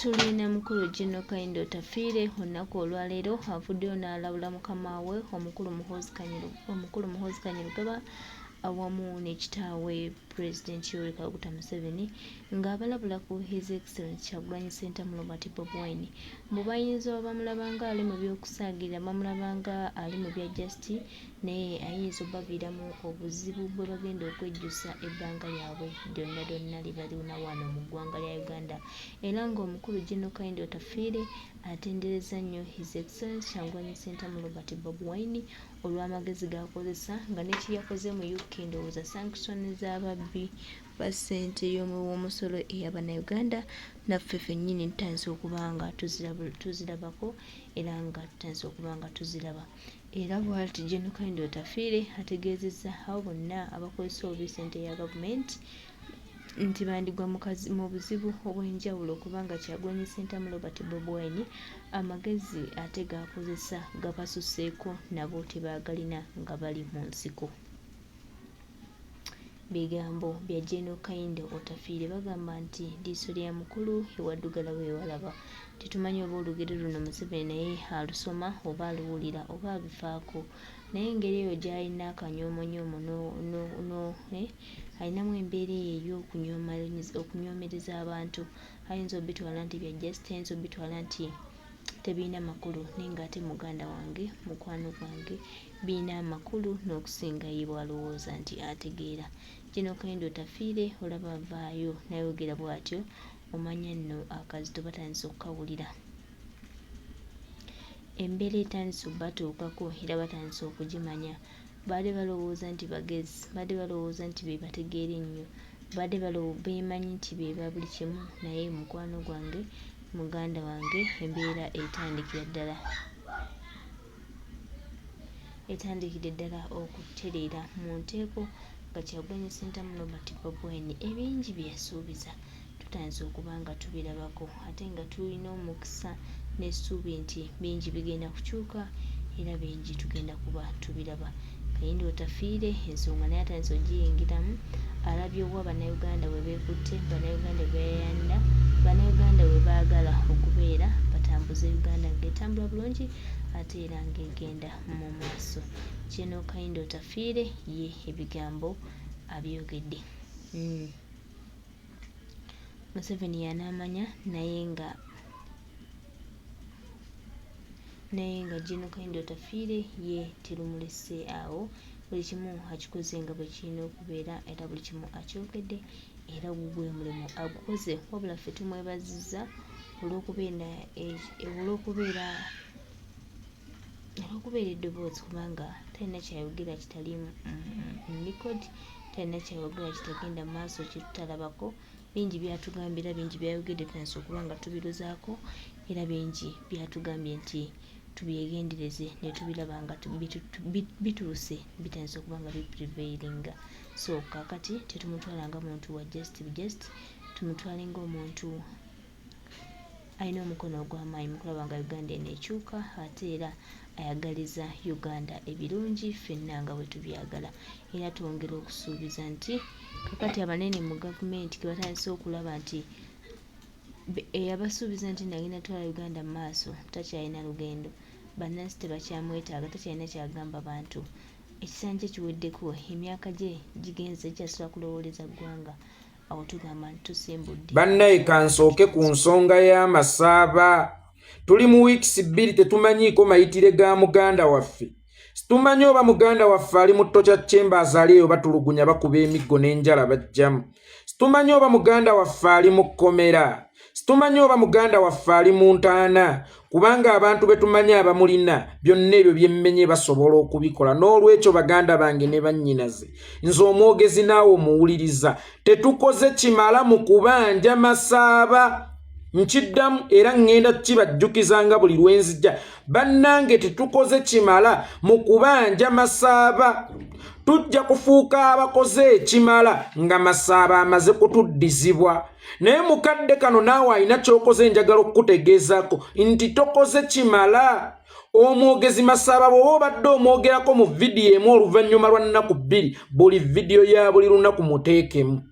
tulina mukulu General Kayindo Tafiire olunaku olwaleero avuddeyo n'alabula mukama we omukulu Muhoozi Kanyarugaba awamu ne kitaawe President Yoweri Kaguta Museveni ng'abalabula ku His Excellency Kyagulanyi Ssentamu Robert Bobi Wine. Mbu bayinza bamulabanga ali mu by'okusaagirira, bamulabanga ali mu bya justi, naye ayinza obaviiramu obuzibu bwe bagenda okwejjusa ebbanga lyabwe lyonna libaliwuna wano mu ggwanga lya Uganda. Era ng'omukulu General Kayindo Tafiire atendereza nnyo His Excellency Kyagulanyi Ssentamu Robert Bobi Wine olw'amagezi g'akozesa nga n'eki yakoze mu UK ndowooza sanction z'ababbi ba ssente y'omusolo ey'Abannayuganda naffe ffennyini tutandise okuba nga tuzirabako era nga tutandise okuba nga tuziraba. Era bw'ati General Kayindo Tafiire ategeezezza abo bonna abakozesa obubi ssente ya gavumenti nti bandigwa mu buzibu obw'enjawulo kubanga Kyagulanyi Ssentamu Robert Bobi Wine amagezi ate g'akozesa gabasuseeko nabo tebaagalina nga bali mu nsiko. Bigambo bya General Kayindo Tafiire bagamba nti liiso lya mukulu ewaddugala weewalaba. Tetumanyi oba olugero luno Museveni naye alusoma oba aluwulira oba abifaako, naye engeri eyo gy'alina akanyoomonyomo alinamu embeera eyo ey'okunyoomereza abantu. Ayinza obitwala nti bya just, ayinza obitwala nti tebiina makulu, naye ng'ate muganda wange mukwano gwange biina amakulu n'okusinga ye bw'alowooza nti ategeera. General Kayindo Tafiire olaba avaayo nayogera bw'atyo, omanya nno akazito batandise okukawulira. Embeera etandise obbatuukako era batandise okugimanya. Baadde balowooza nti bagezi, baadde balowooza nti be bategeera ennyo, baadde beemanyi nti be ba buli kimu, naye mukwano gwange muganda wange embeera etandikidde ddala okutereera mu nteeko nga Kyagulanyi Ssentamu Robert Bobi Wine ebingi bye yasuubiza tutandise okuba nga tubirabako, ate nga tulina omukisa n'essuubi nti bingi bigenda kukyuka era bingi tugenda kuba tubiraba. Kayindo Tafiire ensonga naye atandise ogiyingiramu, alabye wa Bannayuganda we beekutte, Bannayuganda beeyanda, Bannayuganda we baagala okubeera batambuze Uganda ng'etambula bulungi ate era ng'egenda mu maaso. General Kayindo Tafiire ye ebigambo abyogedde. Museveni yanaamanya naye nga General Kayindo Tafiire ye terumulese awo, buli kimu akikoze nga bwe kirina okubeera era buli kimu akyogedde era gugwe mulimu agukoze, wabula ffe tumwebazizza olw'okubeera eddoboozi kubanga talina kyayogera kitali record, talina kyayogera kitagenda mu maaso kyetutalabako. Bingi byatugambira, bingi byayogedde tutandise okuba nga tubirozaako era bingi byatugambye nti tubyegendereze ne tubiraba nga bituuse bitandise okuba nga biprevailinga. So kaakati tetumutwala nga muntu wa just, tumutwale ng'omuntu alina omukono ogw'amaanyi mu kulaba nga Uganda eneekyuka ate era ayagaliza Uganda ebirungi ffenna nga bwe tubyagala. Era twongera okusuubiza nti kakati abanene mu gavumenti ke batandise okulaba nti eyabasuubiza nti nagenda twala Uganda mu maaso takyalina lugendo, bannansi tebakyamwetaaga, takyalina kyagamba bantu. Ekisanja kiweddeko, emyaka gye gigenze, kyasula kulowooleza ggwanga. Awo tugamba nti tusimbudde. Bannaye kansooke ku nsonga y'amasaaba. Tuli mu wiikisi 2 tetumanyiiko mayitire ga muganda waffe. Situmanyi oba muganda waffe ali mu Torture Chambers aliyo batulugunya bakuba emiggo n'enjala bajjamu. Situmanyi oba muganda waffe ali mu kkomera. Situmanyi oba muganda waffe ali mu ntaana, kubanga abantu betumanyi abamulina byonna ebyo byemmenye basobola okubikola. N'olwekyo baganda bange ne bannyinaze, nze omwogezi naawe omuwuliriza, tetukoze kimala mu kubanja masaaba. Nkiddamu era ngenda kibajjukizanga buli lwenzijja. Bannange tetukoze kimala mu kubanja masaaba. Tujja kufuuka abakoze ekimala nga masaaba amaze kutuddizibwa. Naye mukadde kano naawe alina ky'okoze njagala okukutegeezaako nti tokoze kimala. Omwogezi masaaba bw'oba obadde omwogerako mu vidiyo emu oluvannyuma lwa nnaku 2, buli vidiyo ya buli lunaku muteekemu.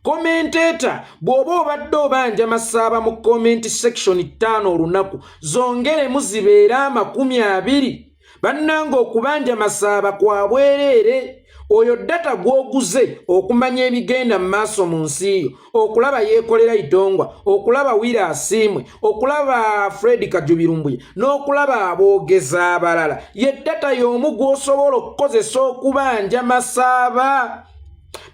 Commentator bw'oba obadde obanja Masaba mu comment section 5 olunaku zongeremu zibeera 20. Bannange okubanja Masaba kwa bwereere. Oyo data gwoguze okumanya ebigenda mu maaso mu nsi yo, okulaba yeekolera Itongwa, okulaba Wira Asiimwe, okulaba Fred Kajubirumbuye, n'okulaba aboogeza abalala, ye data y'omu gw'osobola okukozesa okubanja Masaba.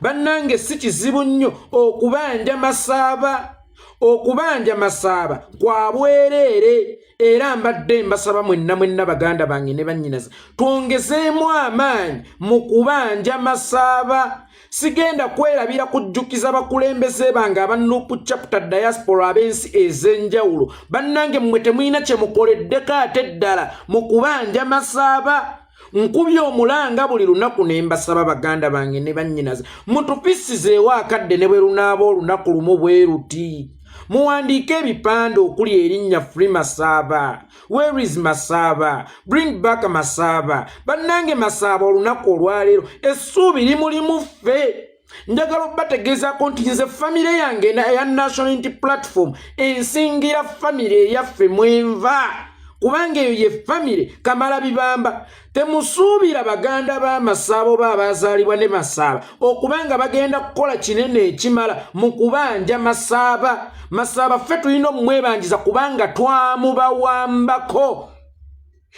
Bannange si kizibu nnyo okubanja Masaba. Okubanja Masaba kwa bwereere. Era mbadde mbasaba mwenna baganda bange ne bannyinaze twongezeemu amaanyi mu kubanja Masaba. Sigenda kwerabira kujjukiza bakulembeze bange aba Nuupu chapter diaspora ab'ensi ez'enjawulo. Bannange mmwe temulina kye mukoleddeko ate ddala mu kubanja Masaba. Nkubye omulanga buli lunaku ne mbasaba baganda bange ne bannyinaze mutupisizeewo akadde ne bwe lunaaba olunaku lumu bwe ruti. Muwandiike ebipande okuli erinnya Free Masaba, Where is Masaba, Bring back Masaba. Bannange Masaba olunaku olwaleero essuubi limulimu ffe. Njagala obbategeezaako nti nze famire yange eya National Unity Platform ensingira famire eyaffe mwenva. Kubanga eyo ye famire Kamala-Bibamba. Temusuubira baganda ba Masaba oba abazaalibwa ne Masaba okubanga bagenda kukola kinene ekimala mu kubanja Masaba. Masaba ffe tulina omwebanjiza kubanga twamubawambako.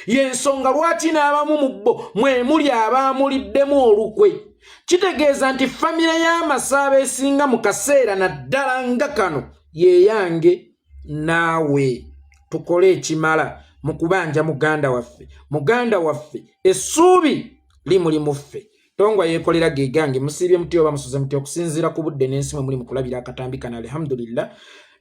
Y'ensonga lwaki n'abamu mu bo mwe muli abaamuliddemu olukwe. Kitegeeza nti famire ya Masaba esinga mu kaseera naddala nga kano ye yange naawe. Tukole ekimala mu kubanja muganda waffe essuubi limulimu ffe. Tongwa yeekolera gegange musiibye muti oba musuze muti okusinziira ku budde n'ensi mwe muli mu kulabira akatambi kana alhamdulillah.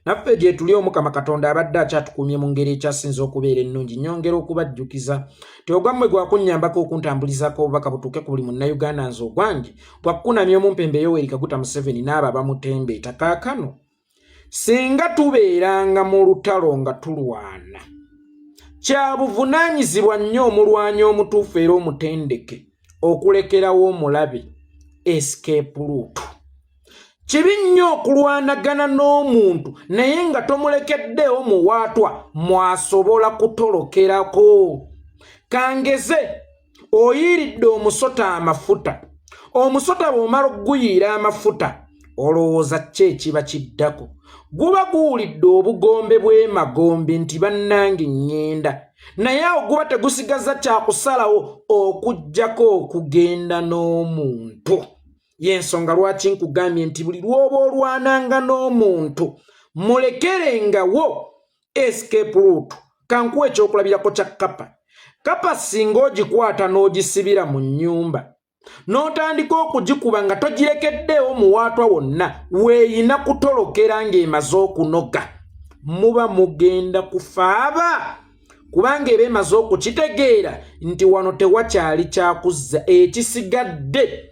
Naffe gye tuli Omukama Katonda abadde akyatukumye mu ngeri ekyasinza okubeera ennungi. Nyongera okubajjukiza ti ogwammwe gwakunnyambako okuntambulizako obubaka butuuke ku buli munnayuganda nze ogwange bwakkunamya omumpembe Yoweri Kaguta Museveni n'abo abamutembeeta. Kaakano singa tubeeranga mu lutalo nga tulwana, kya buvunaanyizibwa nnyo omulwanyi omutuufu era omutendeke okulekerawo omulabe escape route. Kibi nnyo okulwanagana n'omuntu naye nga tomulekeddewo muwaatwa mwasobola kutolokerako. Kangeze oyiiridde omusota amafuta. Omusota bw'omala okuguyiira amafuta olowooza ki ekiba kiddako? Guba guwulidde obugombe bw'emagombe nti bannange nnyenda, naye awo guba tegusigaza kyakusalawo okuggyako okugenda n'omuntu. Y'ensonga lwaki nkugambye nti buli lw'oba olwananga n'omuntu mulekerengawo escape route. Kankuwa ekyokulabirako kya Kapa. Kapa singa ogikwata n'ogisibira mu nnyumba n'otandika okugikuba nga togirekeddewo muwaatwa wonna weeyina kutolokera ng'emaze okunoga, muba mugenda kufaaba kubanga eba emaze okukitegeera nti wano tewakyali kyakuzza. Ekisigadde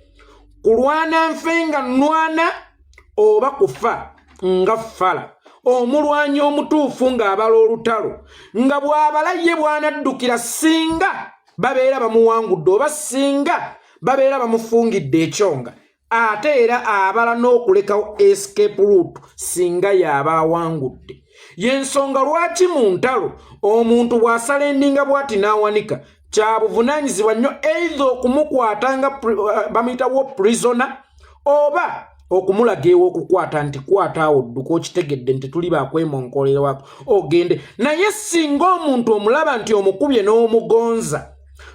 kulwana nfe nga nnwana oba kufa nga ffala. Omulwanyi omutuufu ng'abala olutalo nga bw'abala ye bw'anaddukira singa babeera bamuwangudde oba singa babeera bamufungidde ekyonga, ate era abala n'okulekawo escape route singa y'aba awangudde. Y'ensonga lwaki mu ntalo omuntu bw'asala endinga bw'ati n'awanika kya buvunaanyizibwa nnyo either okumukwata nga bamuyitawo prisoner oba okumulaga ew'okukwata nti kwata awo dduka okitegedde nti tuli bakwemonkolera wako ogende. Naye singa omuntu omulaba nti omukubye n'omugonza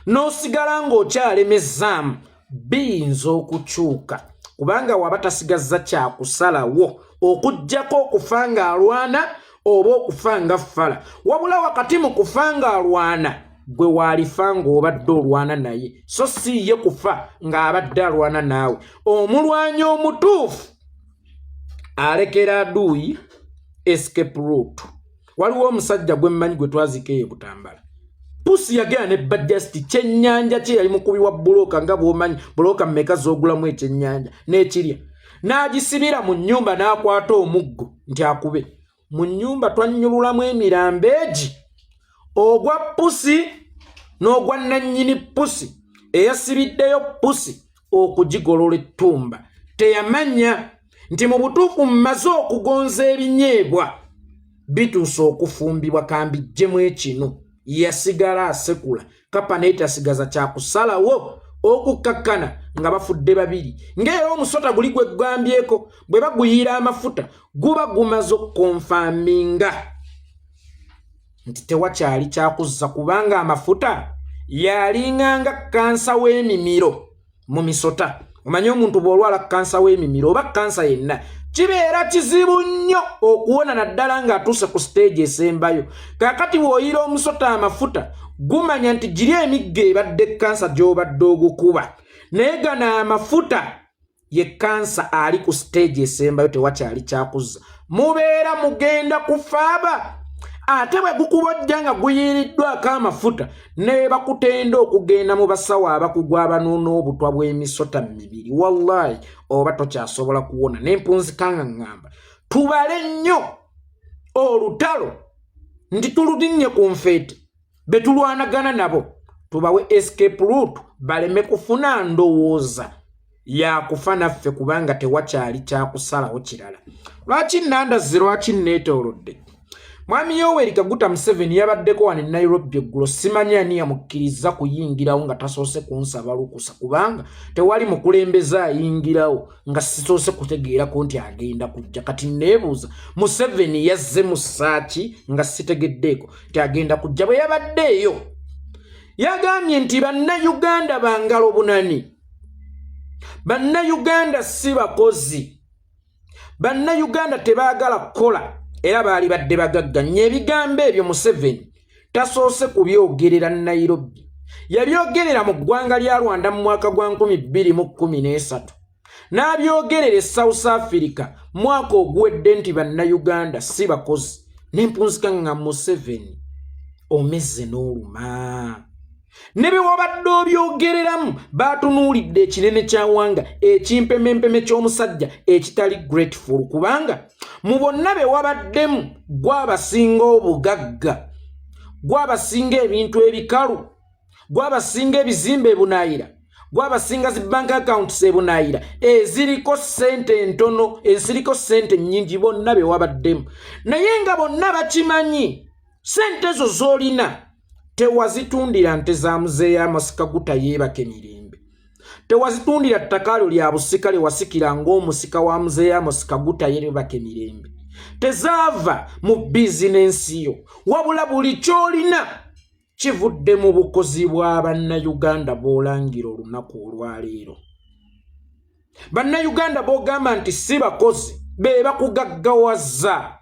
n'osigala ng'okyalemezaamu biyinza okukyuka kubanga waba tasigazza kyakusalawo okuggyako okufa ng'alwana oba okufa nga ffala. Wabula wakati mu kufa ng'alwana gwe waalifa ng'obadde olwana naye, so si ye kufa ng'abadde alwana naawe. Omulwanyi omutuufu alekera aduuyi escape route. Waliwo omusajja gwe mmanyi gwe twazika eyo Butambala. Pusi yagenda ne Badjasti kyennyanja kye yali mukubi wa buloka nga bw'omanyi buloka mmeka z'ogulamu ekyennyanja n'ekirya. N'agisibira mu nnyumba n'akwata omuggo nti akube. Mu nnyumba twannyululamu emirambo egi. Ogwa pusi n'ogwa nannyini pusi eyasibiddeyo pusi okugigolola ettumba. Teyamanya nti mu butuufu mmaze okugonza ebinyeebwa bituuse okufumbibwa kambijjemu ekino yasigala asekula kapa naye tasigaza kyakusalawo okukakkana nga bafudde babiri ng'era omusota guli gwe ggambyeko bwe baguyiira amafuta guba gumaze okukonfaminga nti tewakyali kyakuzza kubanga amafuta yalinganga kansa w'emimiro mu misota. Omanyi omuntu bw'olwala kansa w'emimiro oba kansa yenna kibeera kizibu nnyo okuwona naddala ng'atuuse ku stage esembayo. Kaakati bw'oyiira omusota amafuta gumanya nti giri emigga ebadde kansa gy'obadde ogukuba naye gano amafuta ye kansa ali ku stage esembayo tewakyali kyakuzza mubeera mugenda kufaaba. Ate bwe gukubojja nga guyiiriddwako amafuta ne bakutenda okugenda mu basawo abakugu abanuuna obutwa bw'emisota mibiri wallahi oba tokyasobola kuwona. N'empunzika nga ŋŋamba tubale nnyo olutalo nti tuludinnye ku nfeete be tulwanagana nabo tubawe escape route baleme kufuna ndowooza yakufa naffe kubanga tewakyali kyakusalawo kirala. Lwaki nnandaze lwaki nneetoolodde? Mwami Yoweri Kaguta Museveni yabaddeko wano e Nairobi eggulo simanyi ani yamukkiriza kuyingirawo nga tasoose kunsaba lukusa kubanga tewali mukulembeze ayingirawo nga sisoose kutegeerako nti agenda kujja. Kati neebuuza Museveni yazze mu ssaaki nga sitegeddeeko nti agenda kujja. Bwe yabaddeeyo yagambye nti bannayuganda bangalo bunani, bannayuganda si bakozi, bannayuganda tebaagala kukola era baali badde bagagganya. Ebigambo ebyo Museveni tasoose kubyogerera Nairobi, yabyogerera mu ggwanga lya Rwanda mu mwaka gwa 2013 n'abyogerera South Africa mwaka oguwedde nti bannayuganda si bakozi. N'empunzika nga Museveni omeze n'oluma ne bye wabadde obyogereramu baatunuulidde ekinene kya wanga ekimpemempeme ky'omusajja ekitali grateful kubanga mu bonna be wabaddemu gwabasinga obugagga, gwabasinga ebintu ebikalu, gwabasinga ebizimbe ebunaayira, gwabasinga zi bank accounts ebunaayira eziriko ssente entono eziriko ssente nnyingi bonna be wabaddemu. Naye nga bonna bakimanyi ssente zo z'olina tewazitundira nte za Muzeeyi Amos Kaguta yeebake mirembe, tewazitundira ttakalo lya busika lyewasikira ng'omusika wa Muzeeyi Amos Kaguta yeebake mirembe, tezaava mu bizinensi yo wabula buli kyolina kivudde mu bukozi bwa bannayuganda b'olangira olunaku olwaleero. Bannayuganda b'ogamba nti si bakozi be bakugaggawaza.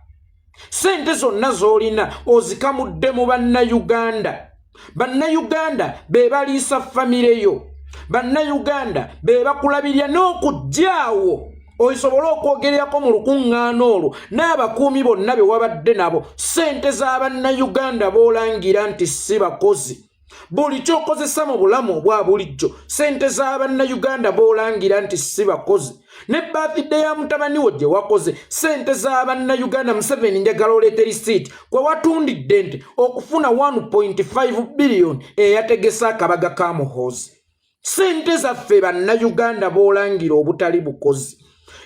Sente zonna z'olina ozikamudde mu bannayuganda. Bannayuganda be baliisa famire yo, bannayuganda be bakulabirya n'okujjaawo osobole okwogererako mu lukuŋŋaana olwo n'abakuumi bonna be wabadde nabo. Sente z'abannayuganda b'olangira nti si bakozi, buli kyokozesa mu bulamu obwa bulijjo sente z'abannayuganda b'olangira nti si bakozi. Ne birthday ya mutabani wo gye wakoze sente z'abannayuganda Museveni njagala oleete risiiti kwe watundidde nti okufuna 1.5 biliyoni eyategesa akabaga ka Muhoozi. Sente zaffe bannayuganda b'olangira obutali bukozi.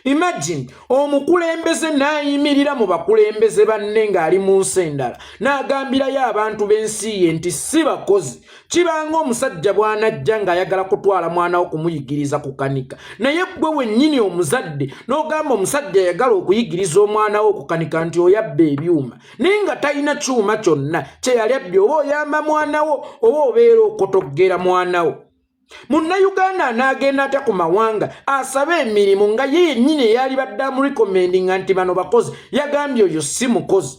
Imagine omukulembeze n'ayimirira mu bakulembeze banne ng'ali mu nsi endala n'agambirayo abantu b'ensi ye nti si bakozi. Kibanga omusajja bw'anajja ng'ayagala kutwala mwana wo kumuyigiriza kukanika, naye ggwe wennyini omuzadde n'ogamba omusajja ayagala okuyigiriza omwana wo okukanika nti oyabba ebyuma naye nga talina kyuma kyonna kye yali abbye. Oba oyamba mwana wo oba obeera okotoggera mwana wo. Munnayuganda anaagenda atya ku mawanga asabe emirimu nga ye yennyini eyali badde amurekomendinga nti bano bakozi yagambye oyo si mukozi.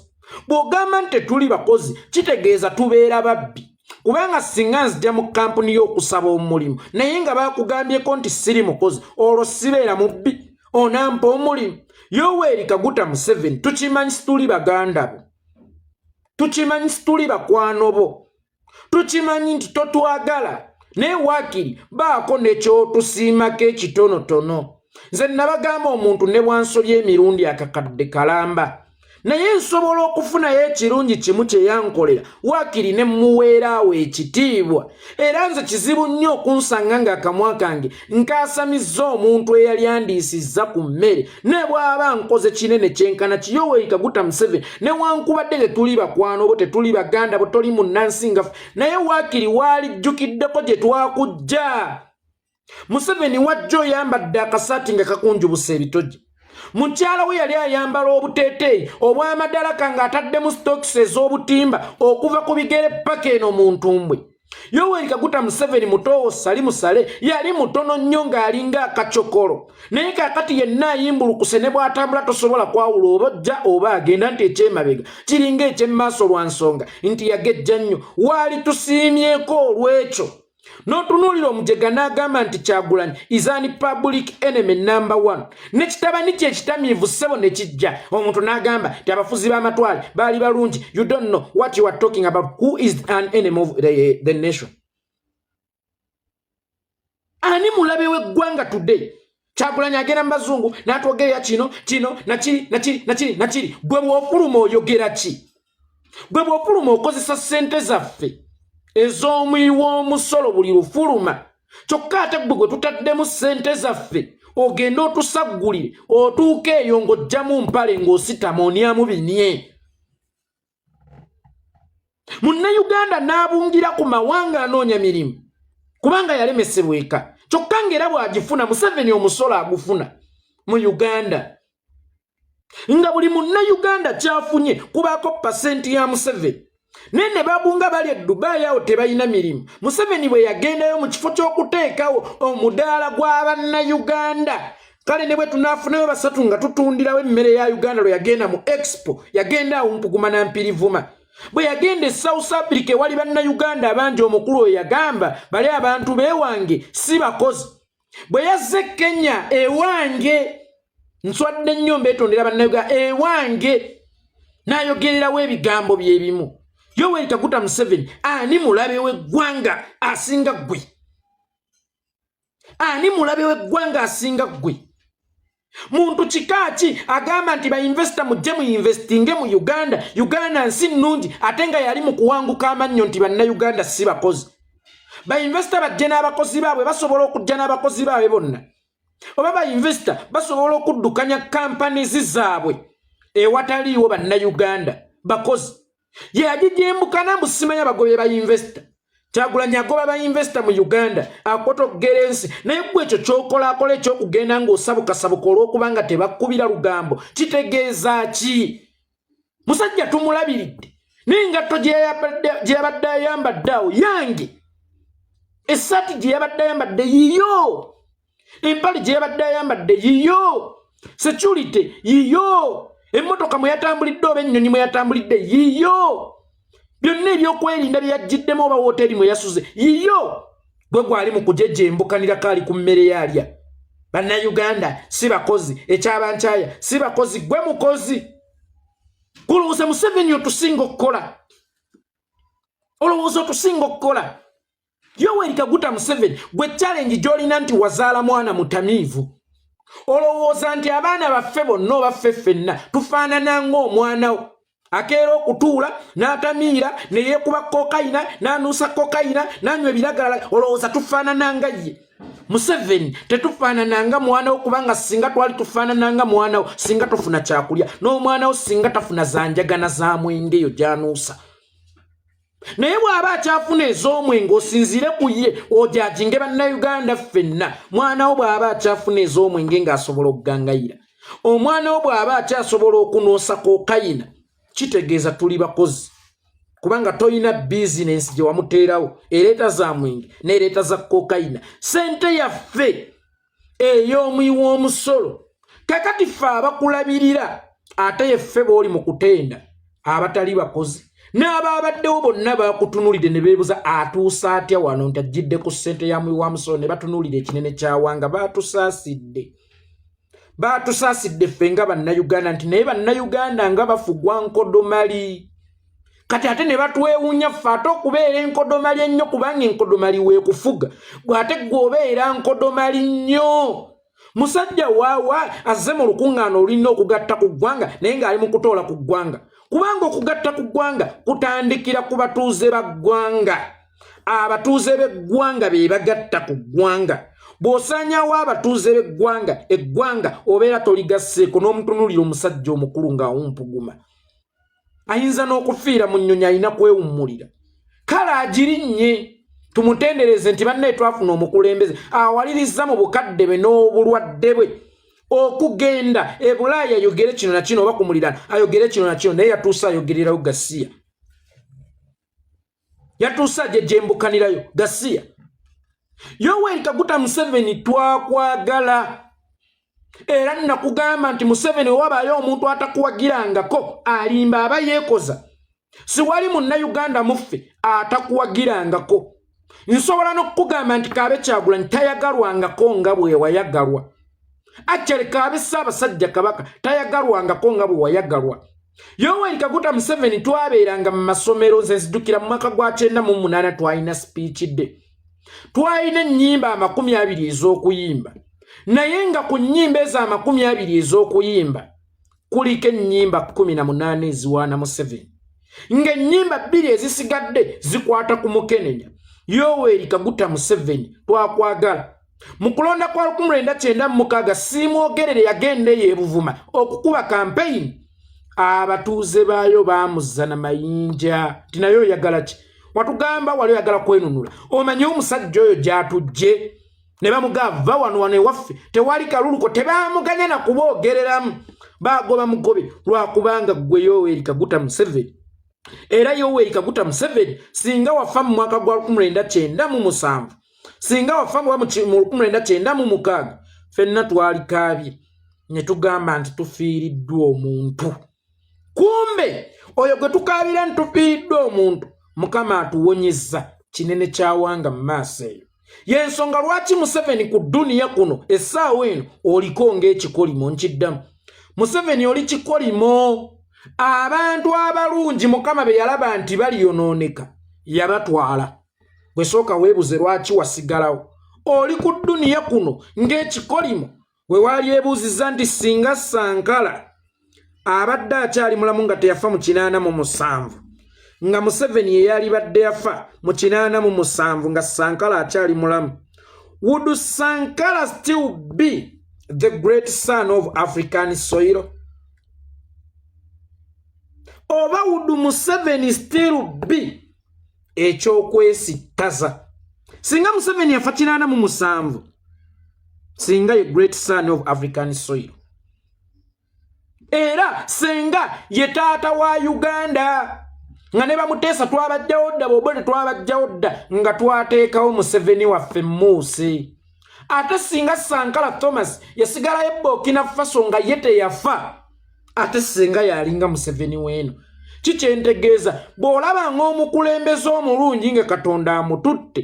Bw'ogamba nti tuli bakozi kitegeeza tubeera babbi kubanga singa nzija mu kampuni y'okusaba omulimu naye nga bakugambyeko nti siri mukozi olwo sibeera mubbi onampa omulimu. Yoweri Kaguta Museveni tukimanyi situli baganda bo, tukimanyi situli bakwano bo, tukimanyi nti totwagala naye waakiri baako nekyotusiimako ekitonotono. Nze nabagamba omuntu ne bwansobya emirundi akakadde kalamba naye nsobola okufunayo ekirungi kimu kye yankolera waakiri ne muweeraawo ekitiibwa era nze kizibu nnyo okunsanga ng'akamwa kange nkaasamizza omuntu eyali andiisizza ku mmere ne bw'aba nkoze kinene kyenkana Yoweri Kaguta Museveni newankubadde tetuli bakwano bo tetuli baganda bo toli munnansingafu naye waakiri waalijjukiddeko gye twakujja. Museveni wajja oyambadde akasaati nga kakunjubusa ebitogi. Mukyala we yali ayambala obuteeteeyi obw'amadalaka ng'ataddemu stokisi ez'obutimba okuva ku bigere paka eno mu ntumbwe. Yoweri Kaguta Museveni mutowo sali musale yali mutono nnyo ng'alinga akacokolo naye kaakati yenna ayimbulukuse ne bw'atambula tosobola kwawula oba ojja oba agenda nti ekyemabega kiringa ekyemmaaso lwa nsonga nti yagejja nnyo waali tusiimyeko olw'ekyo. N'otunuulira omujega n'agamba nti Kyagulanyi is an public enemy number 1 ne kitabani kye ekitamiivu ssebo ne kijja omuntu n'agamba nti abafuzi b'amatwale baali balungi. You don't know what you are talking about. Who is an enemy of the nation? Ani mulabe w'eggwanga today? Kyagulanyi agenda mu bazungu n'atwogerera kino nakiri gwe bw'ofuluma oyogera ki? Gwe bw'ofuluma okozesa ssente zaffe ez'omuyiwa omusolo buli lufuluma kyokka ate gwe tutaddemu ssente zaffe ogenda otusaggulire otuuka eyo ng'ojjamu mpale ng'ositama onyamu binye. Munnayuganda n'abungira ku mawanga anoonya mirimu kubanga yalemesebwa eka kyokka ng'era bw'agifuna Museveni omusolo agufuna mu Uganda nga buli munnayuganda kyafunye kubaako pasenti ya Museveni. Nene babunga bali Dubai awo tebalina mirimu. Museveni bwe yagendayo mu kifo ky'okuteekawo omudaala gw'Abannayuganda kale ne bwe tunaafunayo basatu nga tutundirawo emmere ya Uganda lwe yagenda mu Expo yagenda awo Mpuguma na Mpirivuma. Bwe yagenda e South Africa wali Bannayuganda abangi omukulu oyo yagamba bali abantu beewange si bakozi. Bwe yazze Kenya ewange nswadde nnyo mbeetondera Bannayuganda ewange n'ayogererawo ebigambo bye bimu. Yoweri Kaguta Museveni ani mulabe w'eggwanga asinga ggwe? Ani mulabe w'eggwanga asinga ggwe? Muntu kikaaki agamba nti bainvesta mujje mu investinge mu Uganda. Uganda nsi nnungi ate nga yali mu kuwanguka amannyo nti Bannayuganda si bakozi. Bainvesta bajje n'abakozi baabwe basobola okujja n'abakozi baabwe bonna. Oba bainvesta basobola okuddukanya companies zaabwe ewataliiwo Bannayuganda bakozi. Ye agijembukana mbusimanya bagobye bainvesta. Kyagulanyi agoba bainvesta mu Uganda akotogera ensi naye gwe ekyo ky'okola ekyokugenda ng'osabukasabuka olw'okubanga tebakubira lugambo kitegeeza ki? Musajja tumulabiridde n'engatto gye yabadde ayambadde awo yange, essaati gye yabadde ayambadde yiyo, empale gye yabadde ayambadde yiyo, security yiyo, emmotoka mwe yatambulidde oba ennyonyi mwe yatambulidde yiyo, byonna ebyokwerinda bye yaggiddemu oba wooteri mwe yasuze yiyo. Gwe gwali mu kujejembukanira kaali ku mmere yalya. Bannayuganda si bakozi, ekyabankyaya si bakozi, gwe mukozi. Kulowooza Museveni otusinga okukola, olowooza otusinga okukola. Yoweri Kaguta Museveni gwe challenge gy'olina nti wazaala mwana mutamiivu. Olowooza nti abaana baffe bonna oba ffe ffenna tufaanana ng'omwana wo akeera okutuula n'atamiira ne yeekuba kokayina n'anuusa kokayina n'anywa ebiragala. Olowooza tufaanana nga ye? Museveni tetufaanana nga mwana wo kubanga singa twali tufaanana nga mwana wo singa tofuna kyakulya n'omwana wo singa tafuna zanjagana za mwenge eyo gy'anuusa. Naye bw'aba akyafuna ez'omwenge osinzire ku ye ojajinge Bannayuganda ffenna. Mwana wo bw'aba akyafuna ez'omwenge ng'asobola okugangayira, omwana wo bw'aba akyasobola okunuusa kokayina, kitegeeza tuli bakozi kubanga toyina bizinensi gye wamuteerawo ereeta za mwenge n'ereeta za kokayina. Sente yaffe ey'omuyiwa omusolo kakati ffe abakulabirira ate yeffe b'oli mu kutenda abatali bakozi. N'abaabaddewo bonna bakutunulide ne beebuza atuusa atya wano nti ajjidde ku ssente ya muyiwa omusolo ne batunulira ekinene kyawanga. Batusaasidde ffe nga Bannayuganda nti naye Bannayuganda nga bafugwa nkodomali. Kati ate ne batwewuunya ffe ate okubeera enkodomali ennyo kubanga enkodomali weekufuga, bw'ate gw'obeera nkodomali nnyo musajja waawa azze mu lukuŋŋaana olulina okugatta ku ggwanga naye ng'ali mu kutoola ku ggwanga kubanga okugatta ku ggwanga kutandikira ku batuuze ba ggwanga abatuuze b'eggwanga be bagatta ku ggwanga bw'osaanyawo abatuuze b'eggwanga eggwanga obeera toligasseeko n'omutunuulira omusajja omukulu ng'awumpuguma ayinza n'okufiira mu nnyonyi alina kwewummulira kale agirinnye tumutendereze nti bannaye twafuna omukulembeze awaliriza mu bukadde bwe n'obulwadde bwe okugenda e Bulaaya ayogere kino na kino oba ku muliraano ayogere kino na kino naye yatuusa ayogererayo Gasiya yatuusa gyembukanirayo Gasiya Yoweri Kaguta Museveni twakwagala era nakugamba nti Museveni wabayo omuntu atakuwagirangako alimba aba yeekoza siwali munnayuganda muffe atakuwagirangako nsobola n'okugamba nti Kaabe Kyagulanyi tayagalwangako nga bwe wayagalwa Actually Kaabe Ssaabasajja Kabaka tayagalwangako nga bwe wayagalwa Yoweri Kaguta Museveni twabeeranga mu masomero nze nzijukira mu mwaka gwa 98 twalina speech day twalina ennyimba 20 ez'okuyimba naye nga ku nnyimba ezo 20 ez'okuyimba kuliko ennyimba 18 eziwaana Museveni ng'ennyimba 2 ezisigadde zikwata ku Mukenenya Yoweri Kaguta Museveni twakwagala mu kulonda kwa 1996 simwogerere yagende y'ebuvuma okukuba campaign abatuuze baayo baamuzana mayinja tinayo yagala ki watugamba wali yagala kwenunula omanyi omusajja oyo gyatujje ne bamugava wano ewaffe tewali kaluluko tebaamuganya na kuboogereramu baagoba mugobe lwakubanga gwe Yoweri Kaguta Museveni era Yoweri Kaguta Museveni singa wafa mu mwaka gwa 1997 singa wafa mu 1996 fenna twali kaabye ne tugamba nti tufiiriddwa omuntu kumbe oyo gwe tukaabira nti tufiiriddwa omuntu Mukama atuwonyezza kinene kyawanga mu maaso eyo yensonga lwaki Museveni ku duniya kuno essaawa eno oliko ng'ekikolimo nkiddamu Museveni oli kikolimo abantu abalungi Mukama be yalaba nti baliyonooneka yabatwala gwe sooka weebuze lwaki wasigalawo oli ku duniya kuno ng'ekikolimo we waali ebuuzizza nti singa Sankara abadde akyali mulamu nga teyafa mu 87 nga Museveni ye yali badde yafa mu 87 nga Sankara akyali mulamu would Sankara still be the great son of African soil oba would Museveni still be ekyokwesittaza singa Museveni yafa 87 singa ye great son of African soil era senga ye taata wa Uganda nga ne bamuteesa twabajjawo dda bobone twabajjawo dda nga twateekawo Museveni waffe Muuse ate singa Sankara Thomas yasigalayo Burkina Faso nga ye teyafa ate singa yalinga Museveni weeno kikyentegeeza bw'olaba ng'omukulembeze omulungi nga Katonda amututte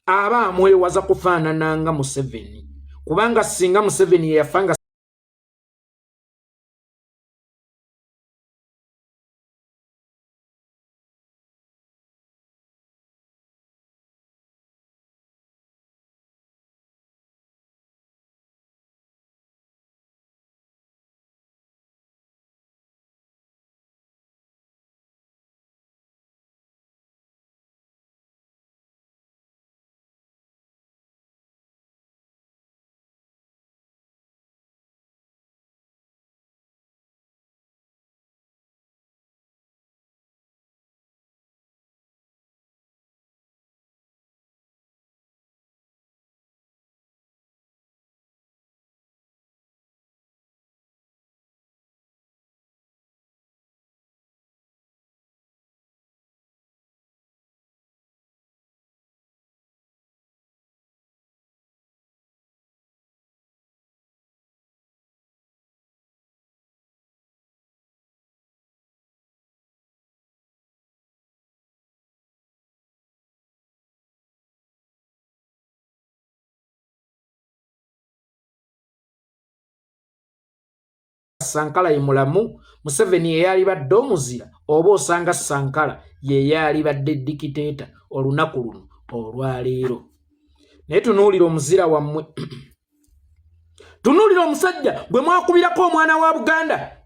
aba amwewaza kufaanananga Museveni kubanga singa Museveni yafa nga Sankara ye mulamu Museveni ye yali badde omuzira oba osanga Sankara ye yali badde dikiteeta olunaku luno olwaleero naye tunuulira omuzira wammwe Tunuulira omusajja gwe mwakubirako omwana wa Buganda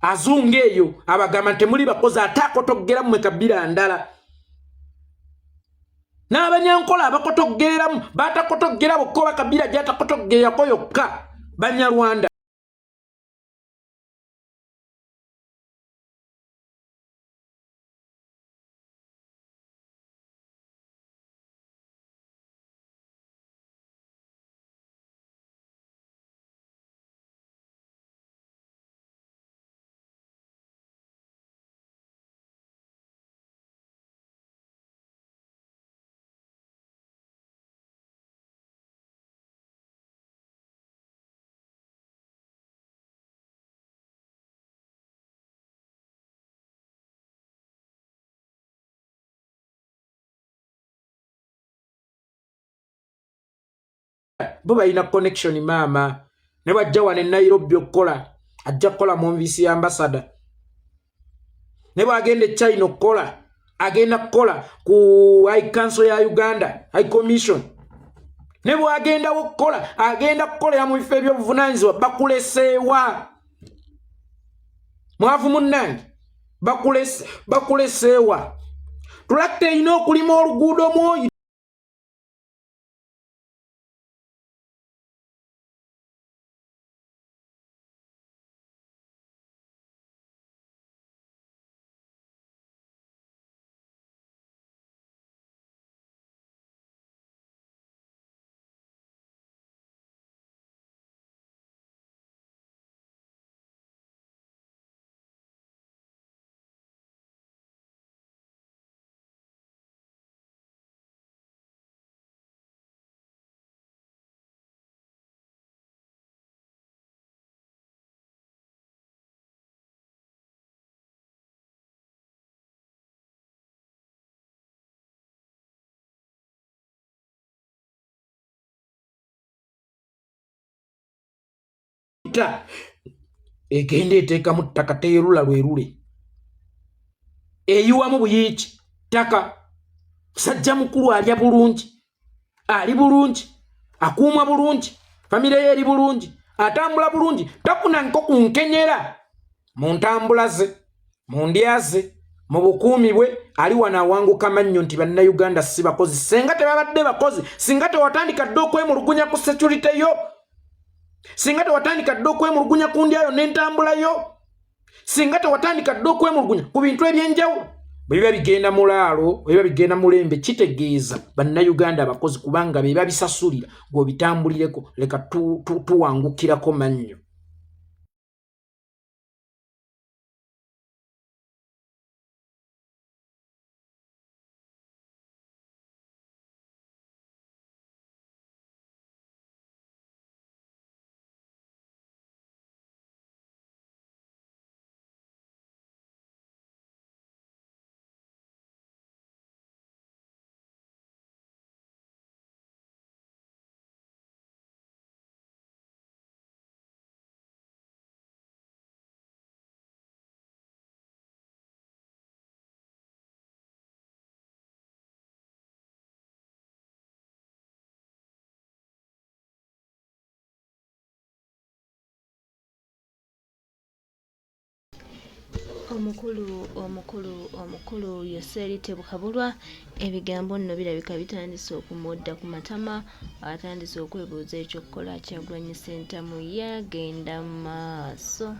azunga eyo abagamba temuli bakozi ate akotoggera mmwe Kabira ndala n'abanyankola abakotoggereramu batakotoggera bokka Kabira gy'atakotoggerako yokka Banyarwanda. Bo balina connection mama ne bajja wane Nairobi okukola ajja kukola mu nvisi ambassador ne bagenda China okukola agenda kukola ku High Council ya Uganda High Commission ne bwagenda okukola agenda kukolera mu bifo by'obuvunanyizibwa bakuleseewa mwavu munnange bakuleseewa tulakte ino okulima oluguudo mwoyo egende eteeka mu ttaka teerula lwerule eyiwamu buyiiki ttaka sajja mukulu alya bulungi ali bulungi akuuma bulungi famire ye eri bulungi atambula bulungi takuna nko kunkenyera mu ntambula ze mu ndya ze mu bukuumi bwe ali wana awanguka mannyo nti bannayuganda si bakozi singa tebabadde bakozi singa tewatandika dde okwemulugunya ku security yo singa tewatandika dde okwemulugunya ku ndyayo n'entambula yo singa tewatandika dde okwemulugunya ku bintu ebyenjawulo bwe biba bigenda mulaalo bwe biba bigenda mulembe kitegeeza bannayuganda abakozi kubanga be babisasulira gw'obitambulireko leka tuwangukirako mannyo omukulu Yoseri Tebukabulwa ebigambo nno birabika bitandise okumudda ku matama atandise okwebuuza ekyokukola Kyagulanyi Ssentamu yagenda maaso.